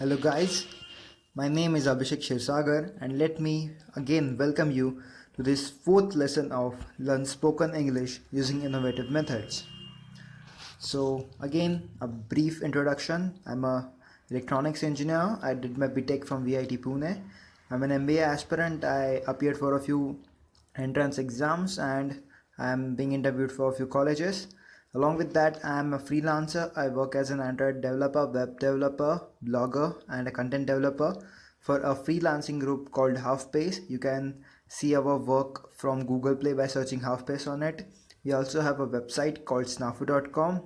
Hello, guys. My name is Abhishek Kshirsagar, and let me again welcome you to this fourth lesson of Learn Spoken English using innovative methods. So, again, a brief introduction. I'm a electronics engineer. I did my BTech from VIT Pune. I'm an MBA aspirant. I appeared for a few entrance exams and I'm being interviewed for a few colleges. Along with that, I'm a freelancer. I work as an Android developer, web developer, blogger, and a content developer for a freelancing group called Halfpace. You can see our work from Google Play by searching Halfpace on it. We also have a website called snafu.com,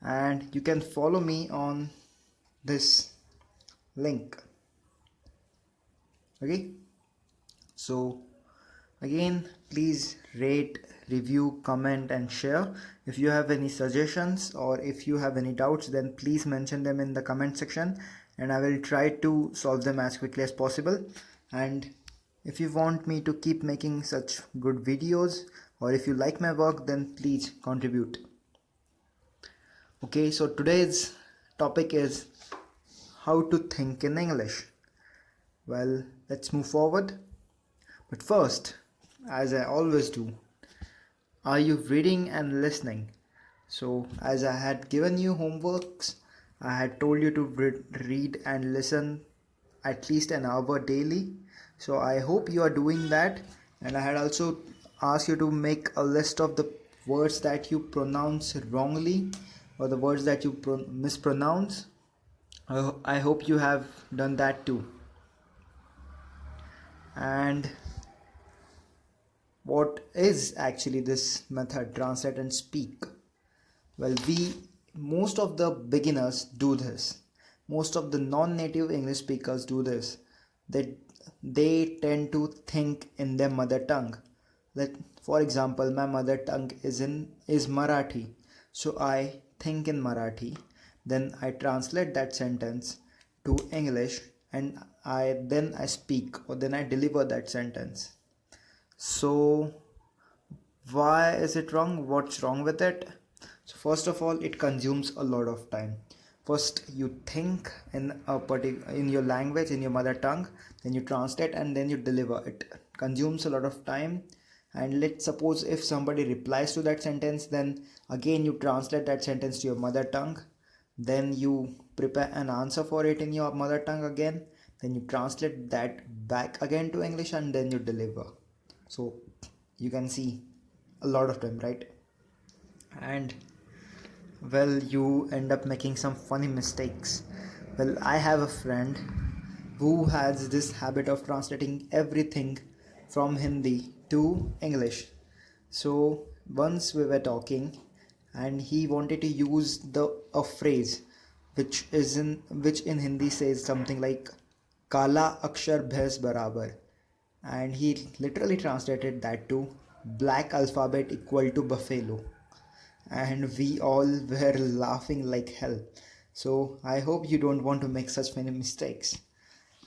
and you can follow me on this link. Okay, so again, please rate, review, comment, and share. If you have any suggestions or if you have any doubts, then please mention them in the comment section and I will try to solve them as quickly as possible. And if you want me to keep making such good videos or if you like my work, then please contribute. Okay, so today's topic is how to think in English. Well, let's move forward. But first, as I always do, are you reading and listening? So, as I had given you homeworks, I had told you to read and listen at least an hour daily. So, I hope you are doing that. And I had also asked you to make a list of the words that you pronounce wrongly or the words that you mispronounce. I hope you have done that too. And what is actually this method, translate and speak? Well, most of the beginners do this. Most of the non-native English speakers do this. They tend to think in their mother tongue. Like, for example, my mother tongue is Marathi, so I think in Marathi. Then I translate that sentence to English, and I speak or then I deliver that sentence. So why is it wrong? What's wrong with it? So first of all, it consumes a lot of time. First you think in your language, in your mother tongue, then you translate and then you deliver. It consumes a lot of time. And let's suppose if somebody replies to that sentence, then again you translate that sentence to your mother tongue, then you prepare an answer for it in your mother tongue again, then you translate that back again to English and then you deliver. So you can see a lot of time, right? And well, you end up making some funny mistakes. Well, I have a friend who has this habit of translating everything from Hindi to English. So once we were talking and he wanted to use a phrase which in Hindi says something like Kala Akshar Bhais Barabar, and he literally translated that to black alphabet equal to buffalo, and we all were laughing like hell. So I hope you don't want to make such many mistakes.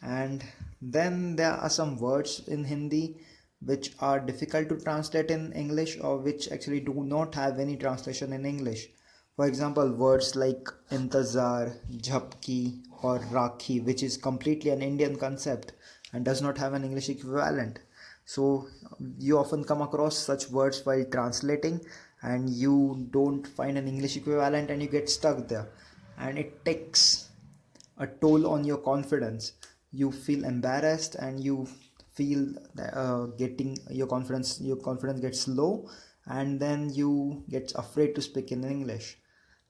And then there are some words in Hindi which are difficult to translate in English or which actually do not have any translation in English. For example, words like intazar, jhabki or rakhi, which is completely an Indian concept and does not have an English equivalent. So you often come across such words while translating and you don't find an English equivalent and you get stuck there, and it takes a toll on your confidence. You feel embarrassed and you feel getting your confidence gets low, and then you get afraid to speak in English.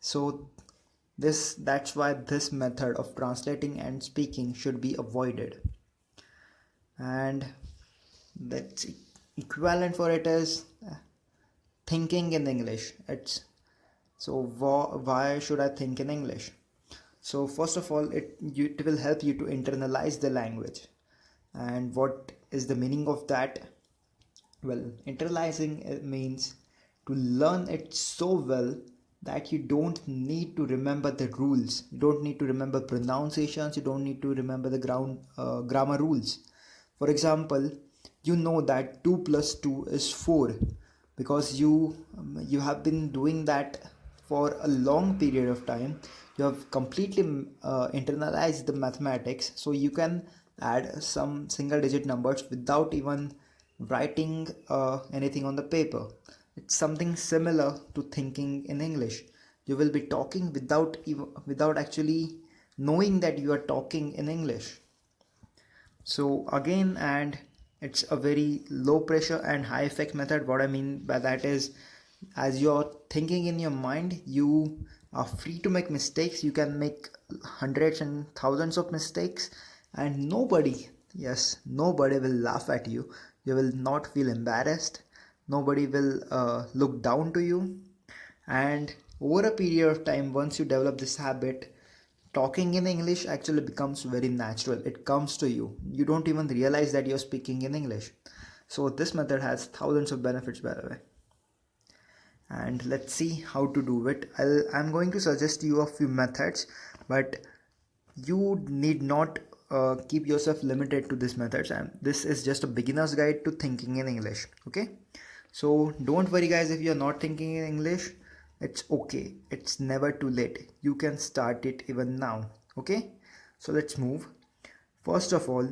So that's why this method of translating and speaking should be avoided. And that's equivalent for it is thinking in English. Why should I think in English? So first of all, it will help you to internalize the language. And what is the meaning of that? Well, internalizing it means to learn it so well that you don't need to remember the rules, you don't need to remember pronunciations, you don't need to remember the grammar rules. For example, you know that 2 plus 2 is 4 because you have been doing that for a long period of time. You have completely internalized the mathematics, so you can add some single digit numbers without even writing anything on the paper. It's something similar to thinking in English. You will be talking without actually knowing that you are talking in English. So again, and it's a very low pressure and high effect method. What I mean by that is, as you're thinking in your mind, you are free to make mistakes. You can make hundreds and thousands of mistakes, and nobody, yes, nobody will laugh at you. You will not feel embarrassed. Nobody will look down to you. And over a period of time, once you develop this habit, talking in English actually becomes very natural. It comes to you. You don't even realize that you're speaking in English. So this method has thousands of benefits, by the way. And let's see how to do it. I'm going to suggest you a few methods, but you need not keep yourself limited to these methods. And this is just a beginner's guide to thinking in English. Okay, so don't worry guys, if you're not thinking in English, it's okay. It's never too late. You can start it even now. Okay, so let's move. First of all,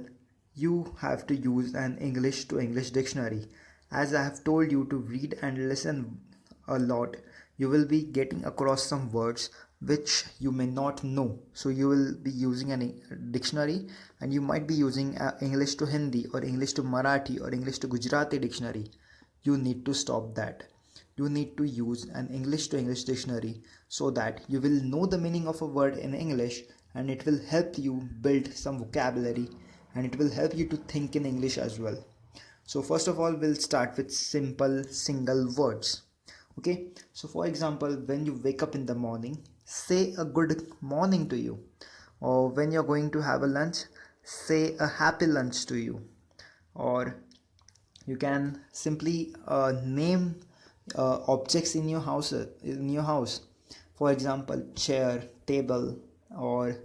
you have to use an English to English dictionary. As I have told you to read and listen a lot, you will be getting across some words which you may not know. So you will be using a dictionary, and you might be using English to Hindi or English to Marathi or English to Gujarati dictionary. You need to stop that. You need to use an English to English dictionary so that you will know the meaning of a word in English, and it will help you build some vocabulary, and it will help you to think in English as well. So first of all, we'll start with simple single words. Okay, so for example, when you wake up in the morning, say a good morning to you. Or when you're going to have a lunch, say a happy lunch to you. Or you can simply name objects in your house. For example, chair, table, or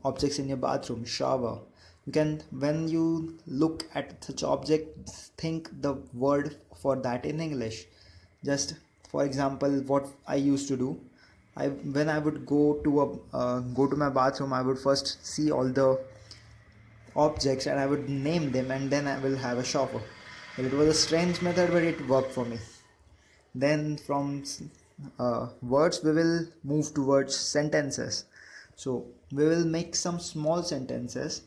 objects in your bathroom, shower. You can, when you look at such objects, think the word for that in English. Just for example, what I used to do, when I would go to my bathroom, I would first see all the objects and I would name them, and then I will have a shower. Well, it was a strange method, but it worked for me. Then from words, we will move towards sentences. So we will make some small sentences.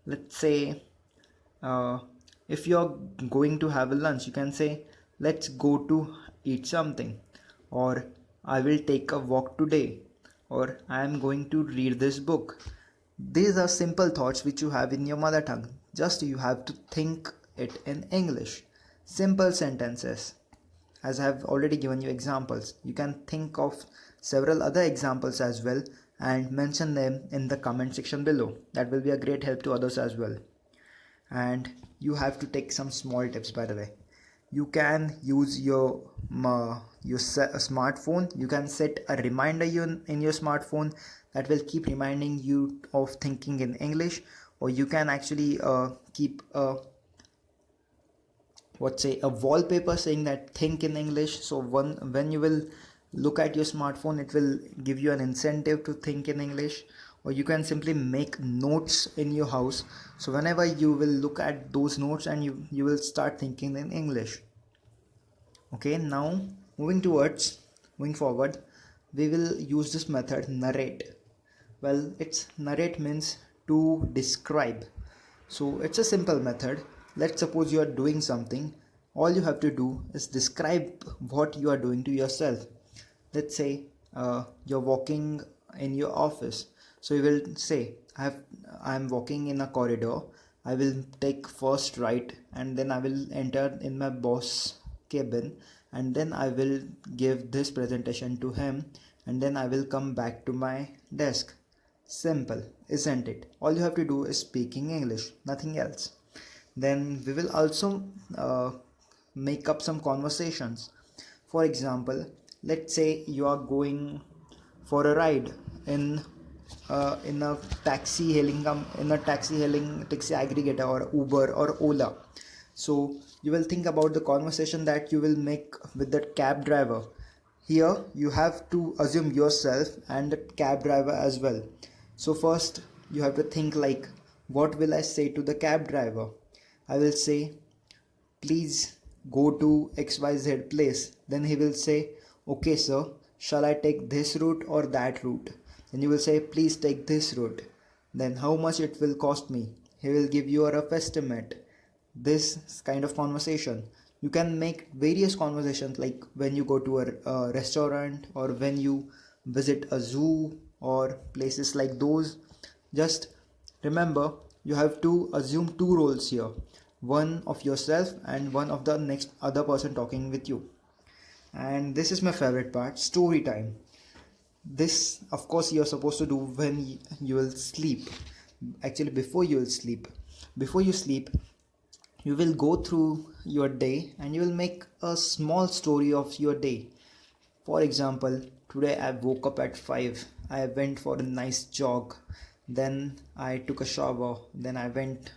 Let's say, if you're going to have a lunch, you can say, let's go to eat something, or I will take a walk today, or I am going to read this book. These are simple thoughts which you have in your mother tongue. Just you have to think it in English. Simple sentences. As I have already given you examples, you can think of several other examples as well and mention them in the comment section below. That will be a great help to others as well. And you have to take some small tips, by the way. You can use your smartphone. You can set a reminder in your smartphone that will keep reminding you of thinking in English, or you can actually keep a wallpaper saying that think in English. So when you will look at your smartphone, it will give you an incentive to think in English. Or you can simply make notes in your house, so whenever you will look at those notes, and you will start thinking in English. Okay, now moving forward, we will use this method, narrate. Well, it's narrate means to describe. So it's a simple method. Let's suppose you are doing something. All you have to do is describe what you are doing to yourself. Let's say you're walking in your office. So you will say, I'm walking in a corridor. I will take first right, and then I will enter in my boss cabin, and then I will give this presentation to him, and then I will come back to my desk. Simple, isn't it? All you have to do is speaking English, nothing else. Then we will also make up some conversations. For example, let's say you are going for a ride in a taxi aggregator, or Uber or Ola. So you will think about the conversation that you will make with the cab driver. here you have to assume yourself and the cab driver as well. So first you have to think like, what will I say to the cab driver? I will say, please go to XYZ place. Then he will say, okay sir, shall I take this route or that route? Then you will say, please take this route. Then how much it will cost me? He will give you a rough estimate. This kind of conversation, you can make various conversations, like when you go to a restaurant, or when you visit a zoo or places like those. Just remember, you have to assume two roles here, one of yourself and one of the next other person talking with you. And this is my favorite part, story time. This of course you're supposed to do when you will sleep. Actually, before you sleep, you will go through your day and you will make a small story of your day. For example, today I woke up at 5, I went for a nice jog, then I took a shower, then I went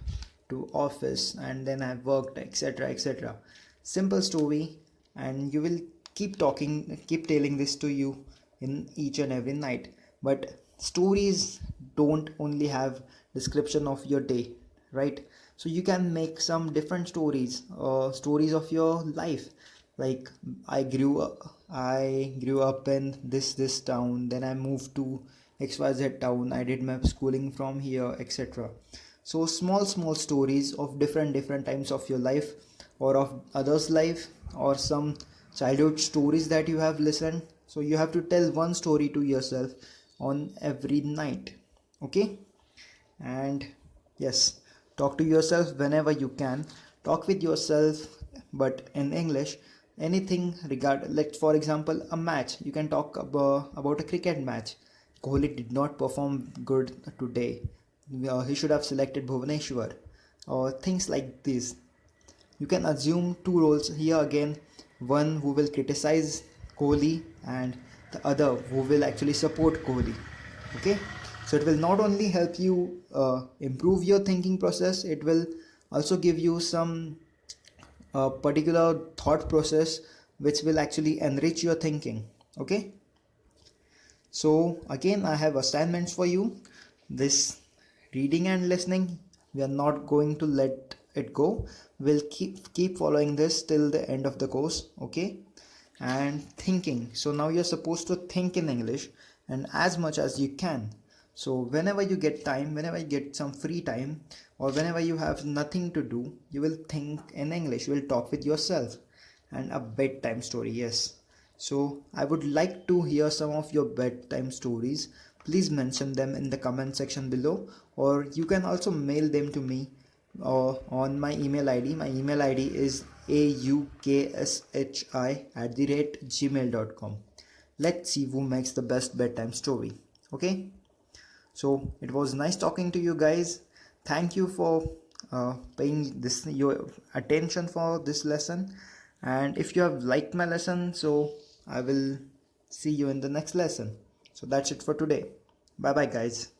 to office, and then I worked, etc., etc. Simple story. And you will keep telling this to you in each and every night. But stories don't only have description of your day, right? So you can make some different stories, stories of your life, like I grew up in this town, then I moved to XYZ town, I did my schooling from here, etc. So small stories of different times of your life, or of others life, or some childhood stories that you have listened. So you have to tell one story to yourself on every night. Okay. And yes, talk to yourself whenever you can. Talk with yourself, but in English. Anything regard, like for example a match, you can talk about a cricket match. Kohli did not perform good today, he should have selected Bhuvaneshwar, or things like this. You can assume two roles here again, one who will criticize Kohli and the other who will actually support Kohli. Okay, so it will not only help you improve your thinking process, it will also give you some particular thought process which will actually enrich your thinking. Okay, so again I have assignments for you. This reading and listening, we are not going to let it go. We'll keep following this till the end of the course. Okay, and thinking, so now you're supposed to think in English, and as much as you can. So whenever you get time, whenever you get some free time, or whenever you have nothing to do, you will think in English, you will talk with yourself. And a bedtime story, yes. So I would like to hear some of your bedtime stories. Please mention them in the comment section below, or you can also mail them to me on my email ID. My email ID is aukshi@gmail.com. Let's see who makes the best bedtime story. Okay, so it was nice talking to you guys. Thank you for paying this your attention for this lesson. And if you have liked my lesson, so I will see you in the next lesson. So that's it for today. Bye bye guys.